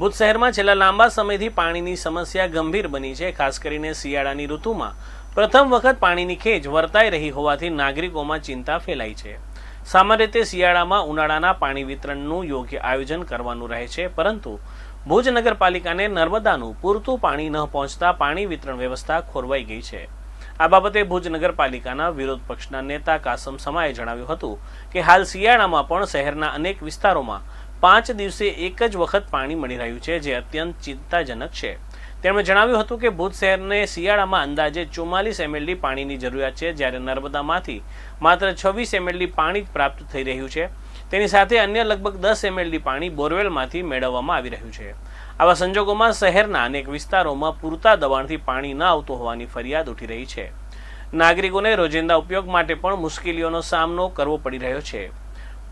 ભુજ શહેરમાં છેલ્લા લાંબા સમયથી પાણીની સમસ્યા ગંભીર બની છે। ખાસ કરીને શિયાળાની ઋતુમાં પ્રથમ વખત પાણીની ખેંચ વર્તાઈ રહી હોવાથી નાગરિકોમાં ચિંતા ફેલાઈ છે। સામાન્ય રીતે શિયાળામાં ઉનાળાના પાણી વિતરણનું યોગ્ય આયોજન કરવાનું રહે છે, પરંતુ ભુજ નગરપાલિકાને નર્મદાનું પૂરતું પાણી ન પહોંચતા પાણી વિતરણ વ્યવસ્થા ખોરવાઈ ગઈ છે। આ બાબતે ભુજ નગરપાલિકાના વિરોધ પક્ષના નેતા કાસમ સમાએ જણાવ્યું હતું કે હાલ શિયાળામાં પણ શહેરના અનેક વિસ્તારોમાં 5 દિવસે એક જ વખત પાણી મળી રહ્યું છે, જે અત્યંત ચિંતાજનક છે। તેમણે જણાવ્યું હતું કે ભુજ શહેરને શિયાળામાં અંદાજે 44 mld પાણીની જરૂરિયાત છે, જ્યારે નર્મદામાંથી માત્ર 26 mld પાણી જ પ્રાપ્ત થઈ રહ્યું છે। તેની સાથે અન્ય લગભગ 10 mld પાણી બોરવેલમાંથી મેળવવામાં આવી રહ્યું છે। આવા સંજોગોમાં શહેરના અનેક વિસ્તારોમાં પૂરતા દબાણથી પાણી ન આવતું હોવાની ફરિયાદ ઉઠી રહી છે। નાગરિકોને રોજિંદા ઉપયોગ માટે પણ મુશ્કેલીઓનો સામનો કરવો પડી રહ્યો છે।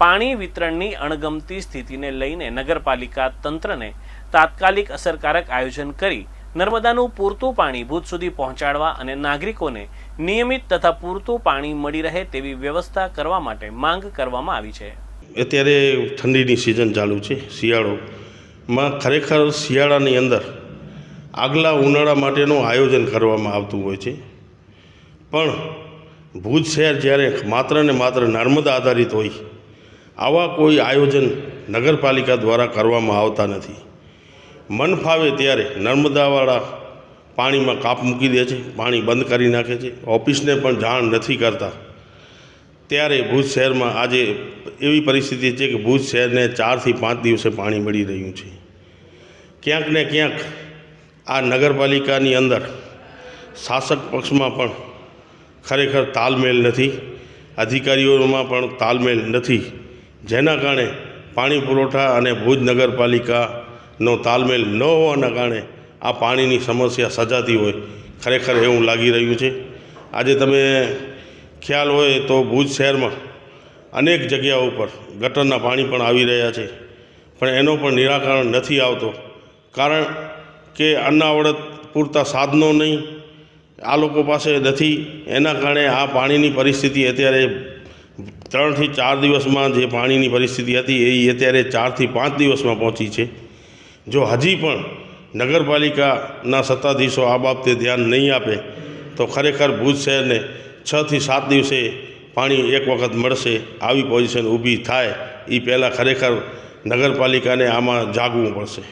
પાણી વિતરણની અણગમતી સ્થિતિને લઈને નગરપાલિકા તંત્રને તાત્કાલિક અસરકારક આયોજન કરી નર્મદાનું પૂરતું પાણી ભુજ સુધી પહોંચાડવા અને નાગરિકોને નિયમિત તથા પૂરતું પાણી મળી રહે તેવી વ્યવસ્થા કરવા માટે માંગ કરવામાં આવી છે। અત્યારે ઠંડીની સિઝન ચાલુ છે। શિયાળોમાં ખરેખર શિયાળાની અંદર આગલા ઉનાળા માટેનું આયોજન કરવામાં આવતું હોય છે, પણ ભુજ શહેર જ્યારે માત્ર ને માત્ર નર્મદા આધારિત હોય, આવા કોઈ આયોજન નગરપાલિકા દ્વારા કરવામાં આવતા નથી। મન ફાવે ત્યારે નર્મદાવાળા પાણીમાં કાપ મૂકી દે છે, પાણી બંધ કરી નાખે છે, ઓફિસને પણ જાણ નથી કરતા। ત્યારે ભુજ શહેરમાં આજે એવી પરિસ્થિતિ છે કે ભુજ શહેરને 4 થી 5 દિવસે પાણી મળી રહ્યું છે। ક્યાંક ને ક્યાંક આ નગરપાલિકાની અંદર શાસક પક્ષમાં પણ ખરેખર તાલમેલ નથી, અધિકારીઓમાં પણ તાલમેલ નથી, જેના કારણે પાણી પુરવઠા અને ભુજ નગરપાલિકાનો તાલમેલ ન હોવાના કારણે આ પાણીની સમસ્યા સર્જાતી હોય ખરેખર એવું લાગી રહ્યું છે। આજે તમે ખ્યાલ હોય તો ભુજ શહેરમાં અનેક જગ્યાઓ પર ગટરના પાણી પણ આવી રહ્યા છે, પણ એનો પણ નિરાકરણ નથી આવતો, કારણ કે અનાવડત પૂરતા સાધનો નહીં, આ લોકો પાસે નથી। એના કારણે આ પાણીની પરિસ્થિતિ અત્યારે 3 થી 4 દિવસમાં જે પાણીની પરિસ્થિતિ હતી એ અત્યારે 4 થી 5 દિવસમાં પહોંચી છે। જો હજી પણ નગરપાલિકાના સત્તાધીશો આ બાબતે ધ્યાન નહીં આપે તો ખરેખર ભુજ શહેરને 6 થી 7 દિવસે પાણી એક વખત મળશે, આવી પોઝિશન ઊભી થાય એ પહેલાં ખરેખર નગરપાલિકાને આમાં જાગવું પડશે।